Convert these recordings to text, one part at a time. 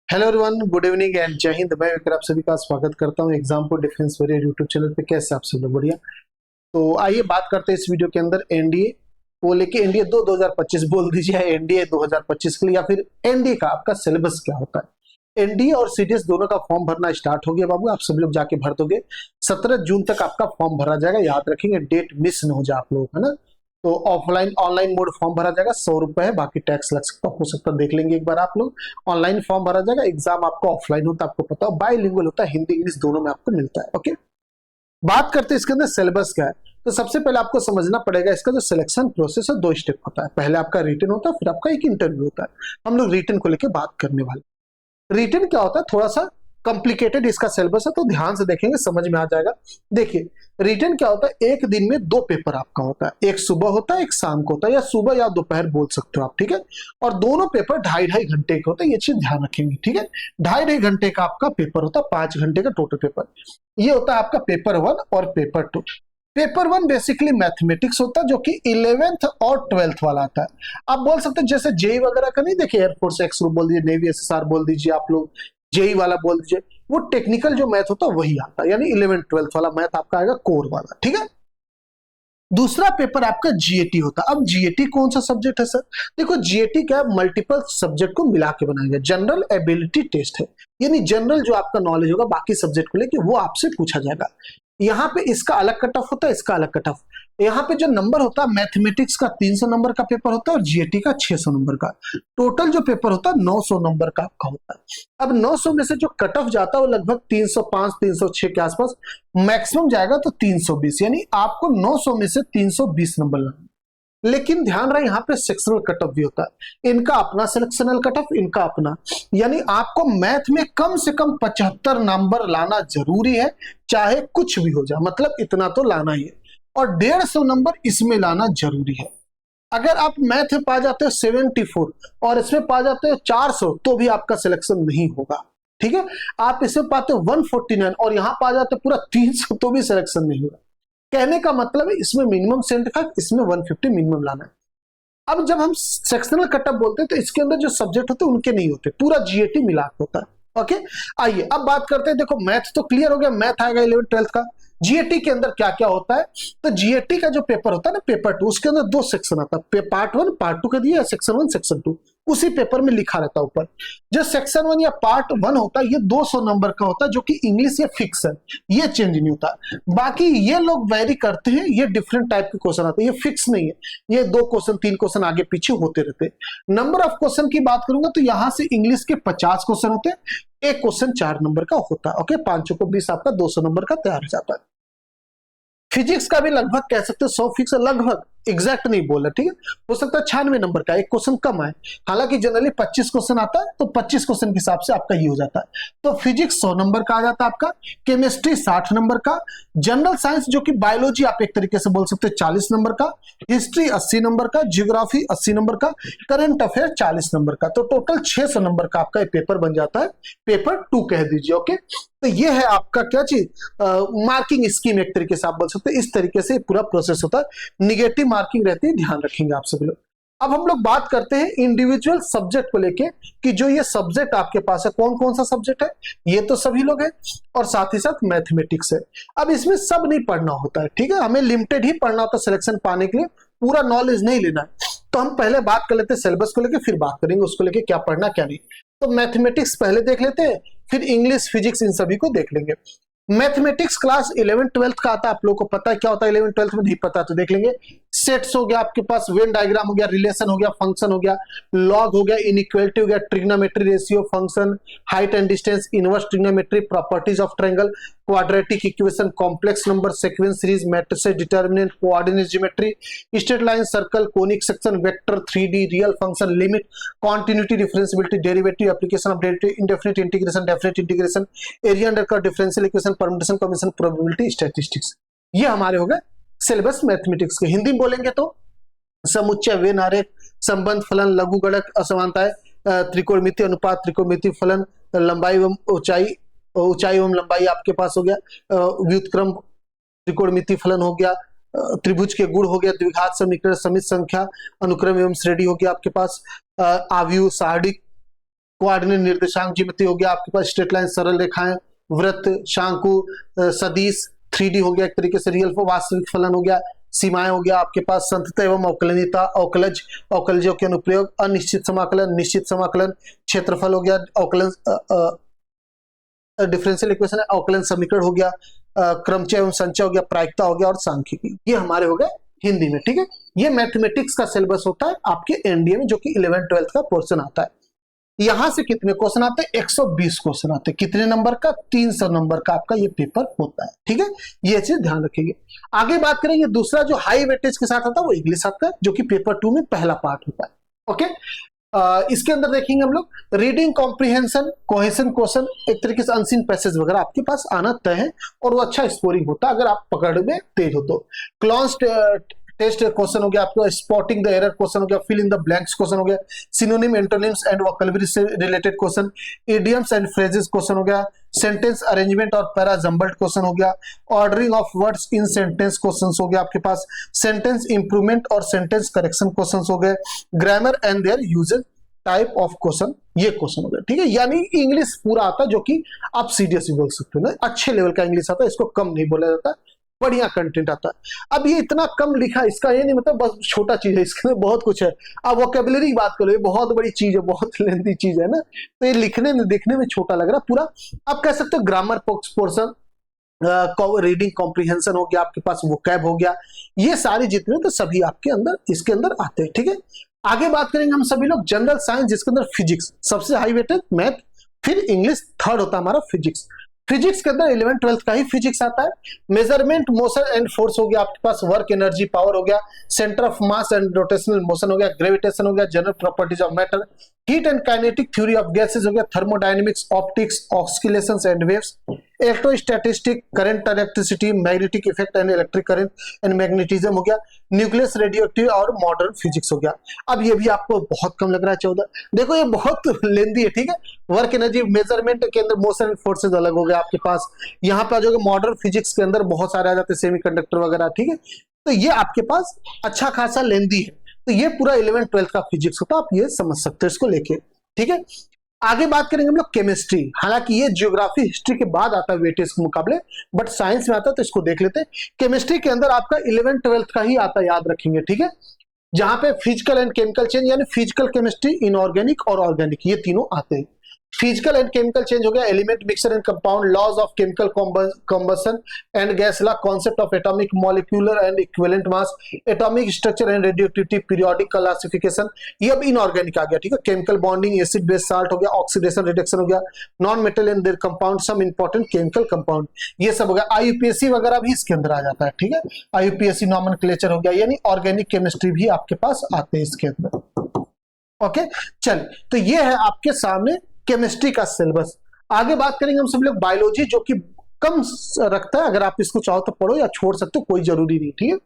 Hello everyone, good evening and जय हिंद। मैं विक्रम, आप सभी का स्वागत करता हूं exam for defence warrior YouTube channel पे। कैसे आप सब लोग? बढ़िया। तो आइए बात करते हैं इस वीडियो के अंदर एनडीए को लेके। एनडीए 2025 बोल दीजिए, एनडीए 2025 के लिए, या फिर एनडीए का आपका सिलेबस क्या होता है। एनडीए और सीडीएस दोनों का फॉर्म भरना स्टार्ट हो गया बाबू, आप सभी लोग जाके भर दोगे। 17 जून तक आपका फॉर्म भरा जाएगा, याद रखेंगे, डेट मिस न हो जाए आप लोगों का ना। तो ऑफलाइन ऑनलाइन मोड फॉर्म भरा जाएगा, 100 रुपए है, बाकी टैक्स लग सकता हो सकता है, देख लेंगे एक बार आप लोग। ऑनलाइन फॉर्म भरा जाएगा, एग्जाम आपका ऑफलाइन होता है, आपको पता हो, बाइलिंगुअल होता है, हिंदी इंग्लिश दोनों में आपको मिलता है। ओके, बात करते हैं इसके अंदर सिलेबस क्या है। तो सबसे पहले आपको समझना पड़ेगा इसका जो सिलेक्शन प्रोसेस है, 2 स्टेप होता है। पहले आपका रिटन होता है, फिर आपका एक इंटरव्यू होता है। हम लोग रिटन को लेकर बात करने वाले। रिटन क्या होता है, थोड़ा सा कॉम्प्लिकेटेड इसका सिलेबस है, तो ध्यान से देखेंगे, समझ में आ जाएगा। देखिए, रिटन क्या होता है, एक दिन में 2 पेपर आपका होता है, एक सुबह होता है, एक शाम को होता है, या सुबह या दोपहर बोल सकते हो आप, ठीक है। और दोनों पेपर 2.5 घंटे के होते हैं, ये चीज ध्यान रखेंगे, ठीक है। 2.5 घंटे का आपका पेपर होता है, 5 घंटे का टोटल पेपर। ये होता है आपका पेपर 1 और पेपर 2। पेपर 1 बेसिकली मैथमेटिक्स होता है, जो कि 11th और 12th वाला आता है। आप बोल सकते हैं जैसे जेई वगैरह का नहीं, देखिए एयरफोर्स एक्स बोल दीजिए, नेवी एसएसआर बोल दीजिए, आप लोग जेई वाला बोल दीजिए, वो टेक्निकल जो मैथ होता है वही आता है, यानी 11th 12th वाला मैथ आपका आएगा, कोर वाला, ठीक है। दूसरा पेपर आपका जीएटी होता है। अब जीएटी कौन सा सब्जेक्ट है सर? देखो, जीएटी क्या, मल्टीपल सब्जेक्ट को मिला के बनाया गया जनरल एबिलिटी टेस्ट है, यानी जनरल जो आपका नॉलेज होगा बाकी सब्जेक्ट को लेके, वो आपसे पूछा जाएगा। यहाँ पे इसका अलग कट ऑफ होता है, इसका अलग कट ऑफ। यहाँ पे जो नंबर होता है, मैथमेटिक्स का 300 नंबर का पेपर होता है और जीएटी का 600 नंबर का। टोटल जो पेपर होता है 900 नंबर का आपका होता है। अब 900 में से जो कट ऑफ जाता है वो लगभग 305 306 के आसपास, मैक्सिमम जाएगा तो 320, यानी आपको 900 में से 320 नंबर लाना। लेकिन ध्यान रहे, यहाँ पे सेक्शनल कट ऑफ भी होता है, इनका अपना सिलेक्शनल कट ऑफ, इनका अपना। यानी आपको मैथ में कम से कम 75 नंबर लाना जरूरी है, चाहे कुछ भी हो जाए, मतलब इतना तो लाना ही है। और 150 नंबर इसमें लाना जरूरी है। अगर आप मैथ में पा जाते हो 74 और इसमें पा जाते हो 400, तो भी आपका सिलेक्शन नहीं होगा, ठीक है। आप इसमें पाते हो 149 और यहां पा जाते हो पूरा 300, तो भी सिलेक्शन नहीं होगा। कहने का मतलब है, इसमें मिनिमम 75, इसमें 150 मिनिमम लाना है। अब जब हम सेक्शनल कटअप बोलते हैं, तो इसके अंदर जो सब्जेक्ट होते हैं उनके नहीं होते, पूरा जीएटी मिला के होता है। ओके, आइए अब बात करते हैं। देखो, मैथ तो क्लियर हो गया, मैथ आएगा 11th 12th का। जीएटी के अंदर क्या क्या होता है, तो जीएटी का जो पेपर होता है ना, पेपर 2, उसके अंदर 2 सेक्शन आता है, पार्ट 1 पार्ट 2 का दिया, सेक्शन 1 सेक्शन 2, उसी पेपर में लिखा रहता है ऊपर। जो सेक्शन 1 या पार्ट 1 होता है, ये 200 नंबर का होता है, जो कि इंग्लिश या फिक्स है, ये चेंज नहीं होता। बाकी ये लोग वेरी करते हैं, ये डिफरेंट टाइप के क्वेश्चन आते हैं, ये फिक्स नहीं है, ये 2 क्वेश्चन 3 क्वेश्चन आगे पीछे होते रहते हैं। नंबर ऑफ क्वेश्चन की बात करूंगा तो यहां से इंग्लिश के 50 क्वेश्चन होते हैं, एक क्वेश्चन 4 नंबर का होता है। ओके, 5 को 20, आपका 200 नंबर का तैयार हो जाता है। फिजिक्स का भी लगभग कह सकते हैं 100 फिक्स, लगभग एग्जैक्ट नहीं बोला, ठीक है, हो सकता है 96 नंबर का, एक क्वेश्चन कम है। हालांकि जनरली 25 क्वेश्चन आता है, तो 25 क्वेश्चन के हिसाब से आपका ये हो जाता है। तो फिजिक्स 100 नंबर का आ जाता है आपका, केमिस्ट्री 60 नंबर का, जनरल साइंस जो कि बायोलॉजी आप एक तरीके से बोल सकते हैं 40 नंबर का, हिस्ट्री 80 नंबर का, ज्योग्राफी 80 नंबर का, करंट अफेयर 40 नंबर का। तो टोटल 600 नंबर का आपका पेपर बन जाता है, पेपर 2 कह दीजिए। ओके, तो ये है आपका क्या चीज, मार्किंग स्कीम एक तरीके से आप बोल सकते हैं। इस तरीके से पूरा प्रोसेस होता है, निगेटिव मार्किंग रहती है, ध्यान रखेंगे आप सभी लोग। अब हम लोग बात करते हैं इंडिविजुअल सब्जेक्ट को लेके, कि जो ये सब्जेक्ट आपके पास है, कौन कौन सा सब्जेक्ट है, ये तो सभी लोग हैं, और साथ ही साथ मैथमेटिक्स है। अब इसमें सब नहीं पढ़ना होता है, ठीक है, हमें लिमिटेड ही पढ़ना होता है सिलेक्शन पाने के लिए, पूरा नॉलेज नहीं लेना है। तो हम पहले बात कर लेते हैं सिलेबस को लेके, फिर बात करेंगे उसको लेके क्या पढ़ना क्या नहीं। तो मैथमेटिक्स पहले देख लेते हैं, फिर इंग्लिश फिजिक्स इन सभी को देख लेंगे। मैथमेटिक्स क्लास 11th 12th का आता है, आप लोगों को पता है क्या होता है 11th 12th में? नहीं पता तो देख लेंगे। सेट्स हो गया आपके पास, वेन डायग्राम हो गया, रिलेशन हो गया, फंक्शन हो गया, लॉग हो गया, इनइक्वालिटी हो गया, trigonometry, ratio, function, height and distance, inverse trigonometry, properties of triangle, quadratic equation, complex number, sequence series, matrices, determinant, coordinate geometry, straight line, circle, conic section, vector, 3D, real function, limit, continuity, differentiability, derivative, application of derivative, indefinite integration, definite integration, area under curve, differential equation, permutation, combination, probability, statistics. ये हमारे हो गए syllabus mathematics के। हिंदी में बोलेंगे तो समुच्चय, when आरेख, संबंध, फलन, लघु गणक, असमानताएं, त्रिकोणमिति अनुपात, त्रिकोणमिति फलन, लंबाई एवं ऊंचाई, ऊंचाई एवं लंबाई आपके पास हो गया, व्युत्क्रम त्रिकोणमिति फलन हो गया, त्रिभुज के गुण हो गया, द्विघात समीकरण, समित संख्या, अनुक्रम एवं श्रेणी हो गया आपके पास, आव्यूह, सारणिक, कोऑर्डिनेट निर्देशांक ज्योमेट्री हो गया आपके पास, स्ट्रेट लाइन सरल रेखाएं, वृत्त, शंकु, सदिश, 3D हो गया एक तरीके से, रियल वास्तविक फलन हो गया, सीमाएं हो गया आपके पास, संतत एवं अवकलनीयता, अवकलज, अवकलजों के अनुप्रयोग, अनिश्चित समाकलन, निश्चित समाकलन, क्षेत्रफल हो गया, अवकलन डिफरेंशियल इक्वेशन है, अवकलन समीकरण हो गया, क्रमचय एवं संचय हो गया, प्रायिकता हो गया और सांख्यिकी, ये हमारे हो गए हिंदी में। ठीक है, ये मैथमेटिक्स का सिलेबस होता है आपके एनडीए में, जो कि 11th 12th का पोर्शन आता है। यहां से कितने क्वेश्चन आते हैं? 120 क्वेश्चन आते हैं। कितने नंबर का? 300 नंबर का आपका ये पेपर होता है। ठीक है, ये चीज ध्यान रखिए। आगे बात करेंगे, दूसरा जो हाई वेटेज के साथ आता है वो इंग्लिश आता है, जो कि पेपर 2 में पहला पार्ट होता है। ओके, इसके अंदर देखेंगे हम लोग रीडिंग कॉम्प्रिहेंशन, कोहेशन क्वेश्चन, एक तरीके से अनसीन पैसेज वगैरह आपके पास आना तय है, और वो अच्छा स्कोरिंग होता है अगर आप पकड़ में तेज हो तो। क्लॉन्स टेस्ट क्वेश्चन हो गया आपको, स्पॉटिंग द एरर क्वेश्चन हो गया, fill in the blanks question हो गया, सिनोनिम, एंटोनिम्स एंड वोकैबुलरी से related question, idioms and phrases question हो गया, सेंटेंस अरेंजमेंट और पैरा जंबल्ड क्वेश्चन हो गया, ordering of words in sentence question हो गया आपके पास, सेंटेंस इंप्रूवमेंट और सेंटेंस करेक्शन क्वेश्चन हो गए, grammar and their usages type of question, ये क्वेश्चन हो गया। ठीक है, यानी इंग्लिश पूरा आता है, जो कि आप सीरियस बोल सकते हो ना, अच्छे लेवल का इंग्लिश आता है, इसको कम नहीं बोला जाता, बढ़िया कंटेंट आता है। अब ये इतना कम लिखा, इसका ये नहीं मतलब बस छोटा चीज है, इसके अंदर बहुत कुछ है। अब वोकैबुलरी की बात करो, ये बहुत बड़ी चीज है, बहुत लेंथी चीज है ना, तो ये लिखने में देखने में छोटा लग रहा है। पूरा आप कह सकते हो ग्रामर पोर्शन, रीडिंग कॉम्प्रिहेंशन हो गया आपके पास, वोकैब हो गया, ये सारी जितने तो सभी आपके अंदर इसके अंदर आते हैं। ठीक है, आगे बात करेंगे हम सभी लोग जनरल साइंस, जिसके अंदर फिजिक्स सबसे हाई वेटेड, मैथ, फिर इंग्लिश, थर्ड होता है हमारा फिजिक्स। फिजिक्स के अंदर 11th 12th का ही फिजिक्स आता है। मेजरमेंट, मोशन एंड फोर्स हो गया आपके पास, वर्क, एनर्जी, पावर हो गया, centre of mass and rotational motion हो गया, ग्रेविटेशन हो गया, general properties of matter, heat and kinetic theory of gases हो गया, thermodynamics, optics, oscillations and waves, electrostatistic, current, electricity, magnetic effect and electric current and magnetism हो गया, nucleus, radioactive और modern physics हो गया। अब ये भी आपको बहुत कम लग रहा है 14, देखो ये बहुत लेंदी है। ठीक है, वर्क, एनर्जी, मेजरमेंट के अंदर मोशन एंड फोर्सेज अलग हो गया आपके पास, यहाँ पे आ जाओगे मॉडर्न फिजिक्स के अंदर बहुत सारे आ जाते हैं, सेमीकंडक्टर वगैरह। ठीक है, तो ये आपके पास अच्छा खासा लेंदी है, तो ये पूरा 11th 12th का फिजिक्स होता है, आप ये समझ सकते हो इसको लेके। ठीक है, आगे बात करेंगे हम लोग केमिस्ट्री, हालांकि ये ज्योग्राफी हिस्ट्री के बाद आता है वेटेज के मुकाबले, बट साइंस में आता है, तो इसको देख लेते हैं। केमिस्ट्री के अंदर आपका 11th 12th का ही आता है, याद रखेंगे। ठीक है, जहां पे फिजिकल एंड केमिकल चेंज, यानी फिजिकल केमिस्ट्री, इनऑर्गेनिक और ऑर्गेनिक, ये तीनों आते हैं। फिजिकल एंड केमिकल चेंज हो गया, element, mixture and compound, laws of chemical combination and gas law, concept of atomic, molecular and equivalent mass, atomic structure and radioactivity, periodic classification, ये अब inorganic आ गया। ठीक है, chemical bonding, acid base salt हो गया, ऑक्सीडेशन रिडक्शन हो गया, non metal and their compound, some important chemical compound, ये सब हो गया। आईयूपीएससी वगैरह भी इसके अंदर आ जाता है। ठीक है, आईयूपीएससी नॉमेनक्लेचर हो गया, यानी ऑर्गेनिक केमिस्ट्री भी आपके पास आते हैं इसके अंदर। ओके, चल, तो ये है आपके सामने केमिस्ट्री का सिलेबस। आगे बात करेंगे हम सब लोग बायोलॉजी, जो कि कम रखता है, अगर आप इसको चाहो तो पढ़ो या छोड़ सकते हो, कोई जरूरी नहीं। ठीक है,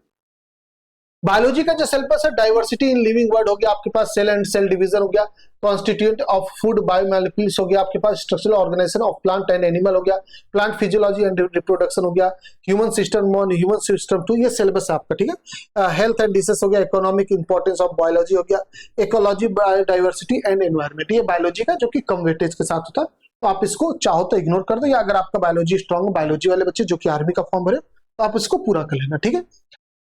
बायोलॉजी का जो सिलेबस है, डाइवर्सिटी इन लिविंग वर्ल्ड हो गया आपके पास, सेल एंड सेल डिवीजन हो गया, कॉन्स्टिट्यूएंट ऑफ फूड, बायोमोलिक्यूल्स हो गया आपके पास, structural organisation of plant and animal हो गया, प्लांट फिजियोलॉजी एंड रिप्रोडक्शन हो गया, ह्यूमन सिस्टम 1, ह्यूमन सिस्टम 2, ये सिलेबस है आपका। ठीक है, हेल्थ एंड डिसीज हो गया, इकोनॉमिक इंपॉर्टेंस ऑफ बायोलॉजी हो गया, इकोलॉजी, बायोडाइवर्सिटी एंड एनवायरमेंट, ये बायोलॉजी का जो कि कम वेटेज के साथ होता है, तो आप इसको चाहो तो इग्नोर कर दो, या अगर आपका बायोलॉजी स्ट्रॉन्ग, बायोलॉजी वाले बच्चे जो कि आर्मी का फॉर्म भरे, तो आप इसको पूरा कर लेना। ठीक है,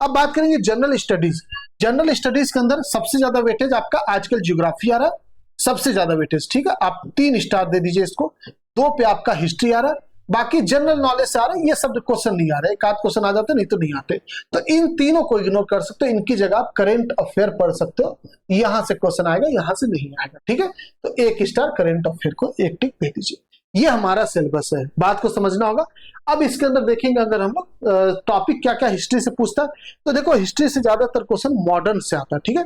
अब बात करेंगे जनरल स्टडीज। जनरल स्टडीज के अंदर सबसे ज्यादा वेटेज आपका आजकल ज्योग्राफी आ रहा है, सबसे ज्यादा वेटेज। ठीक है, आप 3 स्टार दे दीजिए इसको, 2 पे आपका हिस्ट्री आ रहा है, बाकी जनरल नॉलेज से आ रहा है, ये सब क्वेश्चन नहीं आ रहे, एक आध क्वेश्चन आ जाते नहीं तो नहीं आते, तो इन तीनों को इग्नोर कर सकते हो, इनकी जगह आप करंट अफेयर पढ़ सकते हो, यहां से क्वेश्चन आएगा, यहां से नहीं आएगा। ठीक है, तो 1 स्टार करंट अफेयर को 1 टिक दे दीजिए, ये हमारा सिलेबस है, बात को समझना होगा। अब इसके अंदर देखेंगे अगर हम लोग टॉपिक क्या क्या हिस्ट्री से पूछता है, तो देखो हिस्ट्री से ज्यादातर क्वेश्चन मॉडर्न से आता है। ठीक है,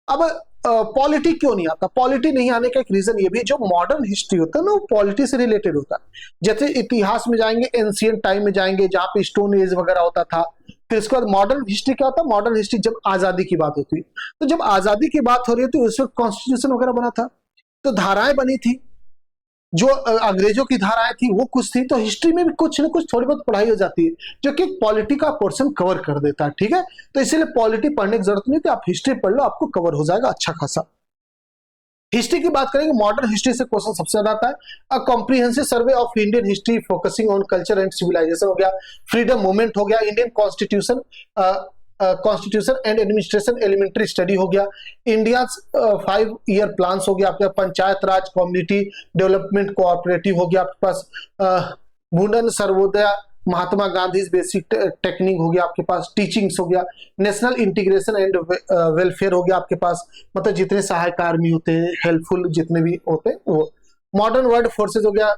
अब पॉलिटी क्यों नहीं आता? पॉलिटी नहीं आने का एक रीजन ये भी, जो मॉडर्न हिस्ट्री होता है ना, वो पॉलिटी से रिलेटेड होता है। जैसे इतिहास में जाएंगे, एंशियंट टाइम में जाएंगे, जहां पे स्टोन एज वगैरह होता था, फिर इसके बाद मॉडर्न हिस्ट्री क्या होता है? मॉडर्न हिस्ट्री जब आजादी की बात होती है, तो जब आजादी की बात हो रही थी उस वक्त कॉन्स्टिट्यूशन वगैरह बना था, तो धाराएं बनी थी, जो अंग्रेजों की धाराएं थी वो कुछ थी, तो हिस्ट्री में भी कुछ ना कुछ थोड़ी बहुत पढ़ाई हो जाती है, जो कि पॉलिटी का पोर्शन कवर कर देता है। ठीक है, तो इसीलिए पॉलिटी पढ़ने की जरूरत नहीं थी, आप हिस्ट्री पढ़ लो, आपको कवर हो जाएगा अच्छा खासा। हिस्ट्री की बात करेंगे, मॉडर्न हिस्ट्री से क्वेश्चन सबसे ज्यादा आता है। A comprehensive survey of Indian history focusing on culture and civilisation हो गया, फ्रीडम मूवमेंट हो गया, Indian constitution constitution and administration elementary study हो गया, इंडिया 5 ईयर प्लान्स हो गया आपका, panchayat raj community development cooperative हो गया आपके पास, भूडन सर्वोदय महात्मा गांधी बेसिक टेक्निक हो गया आपके पास, टीचिंग्स हो गया, नेशनल इंटीग्रेशन एंड वेलफेयर हो गया आपके पास, मतलब जितने सहायक आर्मी होते हैं, हेल्पफुल जितने भी होते हैं वो, मॉडर्न वर्ल्ड फोर्सेज हो गया,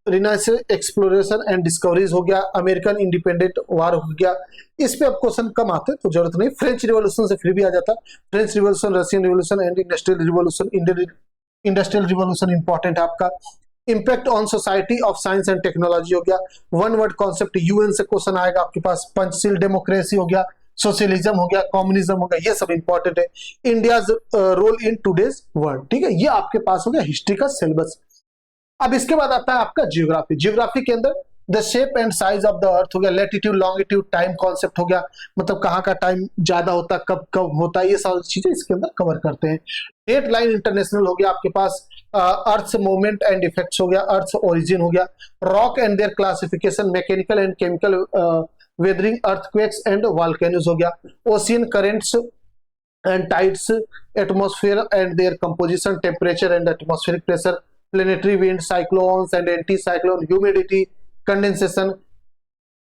रिनाइसेंस एक्सप्लोरेशन एंड डिस्कवरीज हो गया, अमेरिकन इंडिपेंडेंट वार हो गया। इस पे अब क्वेश्चन कम आते हैं तो जरूरत नहीं। फ्रेंच रिवॉल्यूशन से फिर भी आ जाता है, French revolution, Russian revolution and industrial revolution, Indian industrial revolution important है आपका। Impact on society of science and technology हो गया, वन वर्ड कॉन्सेप्ट यूएन से क्वेश्चन आएगा आपके पास, पंचशील डेमोक्रेसी हो गया, सोशलिज्म हो गया, कम्युनिज्म हो गया, ये सब इंपॉर्टेंट है। India's role in today's world, ठीक है, ये आपके पास हो गया हिस्ट्री का सिलेबस। अब इसके बाद आता है आपका जियोग्राफी। जियोग्राफी के अंदर the shape and size of the earth हो गया, लेटीट्यूड लॉन्गिट्यूड टाइम कॉन्सेप्ट हो गया, मतलब कहाँ का टाइम ज्यादा होता है, कब कब होता है, ये सारी चीजें इसके अंदर कवर करते हैं। डेट लाइन इंटरनेशनल हो गया आपके पास, अर्थ मूवमेंट एंड इफेक्ट्स हो गया, अर्थ ओरिजिन हो गया, rock and there classification, mechanical and chemical weathering, earthquakes and volcanoes हो गया, ocean currents and tides, atmosphere and their composition, temperature and atmospheric pressure, planetary wind, cyclones and anti cyclone, humidity, condensation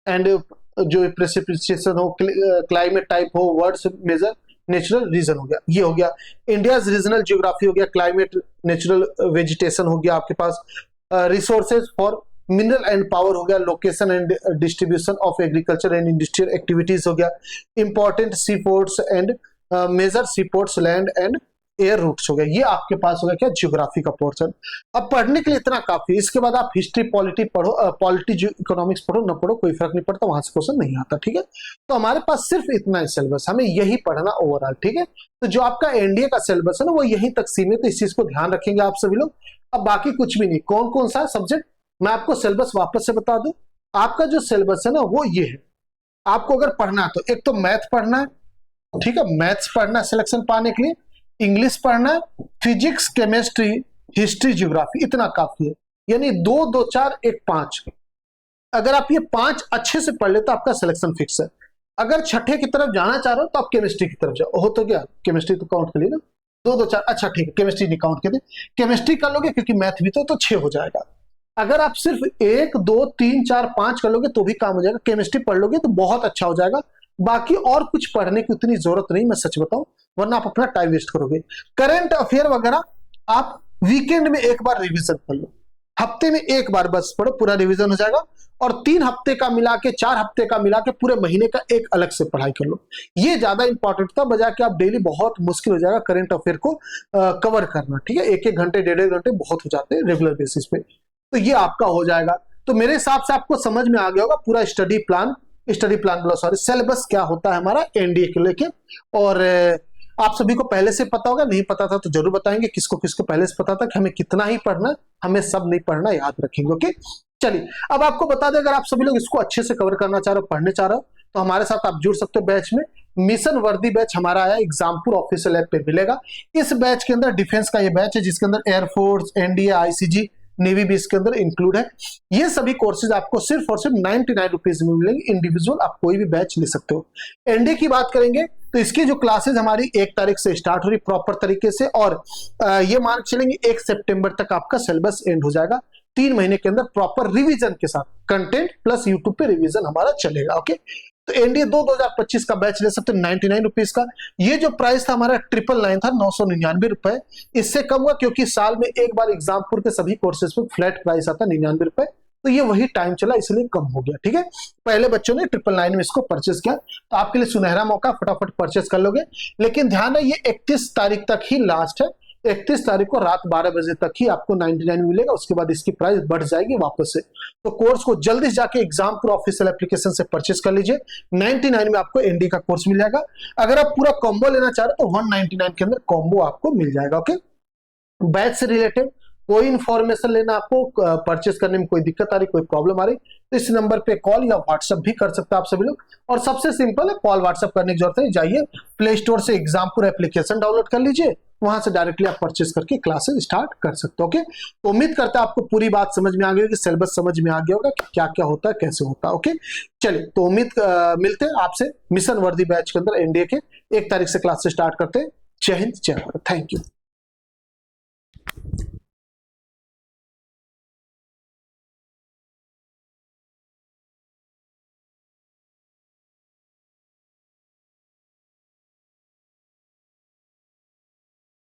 and जो precipitation हो, climate type हो, words major, natural reason हो गया, ये हो गया। इंडियाज रीजनल ज्योग्राफी हो गया, क्लाइमेट, नेचुरल वेजिटेशन हो गया आपके पास, resources for mineral and power हो गया, location and distribution of agriculture and industrial activities हो गया, important sea ports and major sea ports, land and air routes हो गया, ये आपके पास हो गया क्या, ज्योग्राफी का पोर्शन। अब पढ़ने के लिए इतना काफी है, इसके बाद आप हिस्ट्री पॉलिटी पढ़ो, पॉलिटी इकोनॉमिक्स पढ़ो न पढ़ो कोई फर्क नहीं पड़ता, वहां से क्वेश्चन नहीं आता, ठीक है। तो हमारे पास सिर्फ इतना ही सिलेबस, हमें यही पढ़ना ओवरऑल, ठीक है। तो जो आपका एनडीए का सिलेबस है ना वो यहीं तक सीमित है, इस चीज को ध्यान रखेंगे आप सभी लोग। अब बाकी कुछ भी नहीं, कौन कौन सा सब्जेक्ट, मैं आपको सिलेबस वापस से बता दूं। आपका जो सिलेबस है ना वो ये है, आपको अगर पढ़ना है तो एक तो मैथ पढ़ना है, ठीक है, मैथ्स पढ़ना है सिलेक्शन पाने के लिए, इंग्लिश पढ़ना है, फिजिक्स, केमिस्ट्री, हिस्ट्री, ज्योग्राफी, इतना काफी है। यानी 2 2 4 1 5, अगर आप ये 5 अच्छे से पढ़ ले तो आपका सिलेक्शन फिक्स है। अगर छठे की तरफ जाना चाह रहे हो तो आप केमिस्ट्री की तरफ जाओ, हो तो क्या, केमिस्ट्री तो काउंट कर ली ना, 2 2 4, अच्छा ठीक है, केमिस्ट्री नहीं काउंट करते, केमिस्ट्री कर लोगे क्योंकि मैथ भी तो 6 हो जाएगा। अगर आप सिर्फ 1 2 3 4 5 कर लोगे तो भी काम हो जाएगा, केमिस्ट्री पढ़ लोगे तो बहुत अच्छा हो जाएगा। बाकी और कुछ पढ़ने की उतनी जरूरत नहीं, मैं सच बताऊं, वरना आप अपना टाइम वेस्ट करोगे। करंट अफेयर वगैरह आप वीकेंड में एक बार रिवीजन कर लो, हफ्ते में एक बार बस पढ़ो, पूरा रिवीजन हो जाएगा। और 3 हफ्ते का मिला के, 4 हफ्ते का मिला के, पूरे महीने का एक अलग से पढ़ाई कर लो, ये ज्यादा इंपॉर्टेंट था, बजाय कि आप डेली, बहुत मुश्किल हो जाएगा करंट अफेयर को कवर करना, ठीक है। 1 घंटे 1.5 घंटे बहुत हो जाते हैं रेगुलर बेसिस पे, तो ये आपका हो जाएगा। तो मेरे हिसाब से आपको समझ में आ गया होगा पूरा स्टडी प्लान बोला सॉरी सिलेबस क्या होता है हमारा एनडीए के लेके। और आप सभी को पहले से पता होगा, नहीं पता था तो जरूर बताएंगे किसको किसको पहले से पता था कि हमें कितना ही पढ़ना, हमें सब नहीं पढ़ना, याद रखेंगे, ओके। चलिए अब आपको बता दें, अगर आप सभी लोग इसको अच्छे से कवर करना चाह रहे हो, पढ़ने चाह रहे हो, तो हमारे साथ आप जुड़ सकते हो बैच में। मिशन वर्दी बैच हमारा आया, एग्जामपुर ऑफिशियल ऐप पे मिलेगा। इस बैच के अंदर डिफेंस का ये बैच है, जिसके अंदर एयरफोर्स, एनडीए, आईसीजी, नेवी भी इसके अंदर इंक्लूड है। ये सभी कोर्सेज आपको सिर्फ और सिर्फ 99 रुपीज में मिलेंगे, इंडिविजुअल आप कोई भी बैच ले सकते हो। एनडीए की बात करेंगे तो इसकी जो क्लासेज हमारी 1 तारीख से स्टार्ट हो रही प्रॉपर तरीके से, और ये मान चलेंगे 1 सितंबर तक आपका सिलेबस एंड हो जाएगा। 3 महीने के अंदर प्रॉपर रिवीजन के साथ, कंटेंट प्लस यूट्यूब पे रिवीजन हमारा चलेगा, ओके। तो एनडीए 2025 का बैच ले सकते हैं 99 रुपीज का। ये जो प्राइस था हमारा 999 था, 999 रुपए, इससे कम हुआ क्योंकि साल में एक बार एग्जामपुर के सभी कोर्सेज पे फ्लैट प्राइस आता 99 रुपए, तो ये वही टाइम चला इसलिए कम हो गया, ठीक है। पहले बच्चों ने 999 में इसको परचेस किया, तो आपके लिए सुनहरा मौका, फटाफट परचेस कर लोगे। लेकिन ध्यान है ये 31 तारीख तक ही लास्ट है, 31 तारीख को रात 12 बजे तक ही आपको 99 मिलेगा, उसके बाद इसकी प्राइस बढ़ जाएगी वापस से। तो कोर्स को जल्दी जाके एग्जामपुर ऑफिशियल एप्लीकेशन से परचेस कर लीजिए, 99 में आपको एनडी का कोर्स मिल जाएगा। अगर आप पूरा कॉम्बो लेना चाह रहे हो तो 199 के अंदर कॉम्बो आपको मिल जाएगा, ओके। बैच से रिलेटेड कोई इन्फॉर्मेशन लेना, आपको परचेस करने में कोई दिक्कत आ रही, कोई प्रॉब्लम आ रही, तो इस नंबर पे कॉल या व्हाट्सएप भी कर सकते हैं आप सभी लोग। और सबसे सिंपल है, कॉल व्हाट्सएप करने की जरूरत है, जाइए प्ले स्टोर से एग्जामपुर एप्लीकेशन डाउनलोड कर लीजिए, वहां से डायरेक्टली आप परचेस करके क्लासेस स्टार्ट कर सकते हो। ओके, तो उम्मीद करता है आपको पूरी बात समझ में आ गई होगी, सिलेबस समझ में आ गया होगा कि क्या क्या होता है, कैसे होता है। ओके, चलिए, तो मिलते हैं आपसे मिशन वर्दी बैच के अंदर, एनडीए के 1 तारीख से क्लास स्टार्ट करते हैं। जय हिंद, जय भारत, थैंक यू।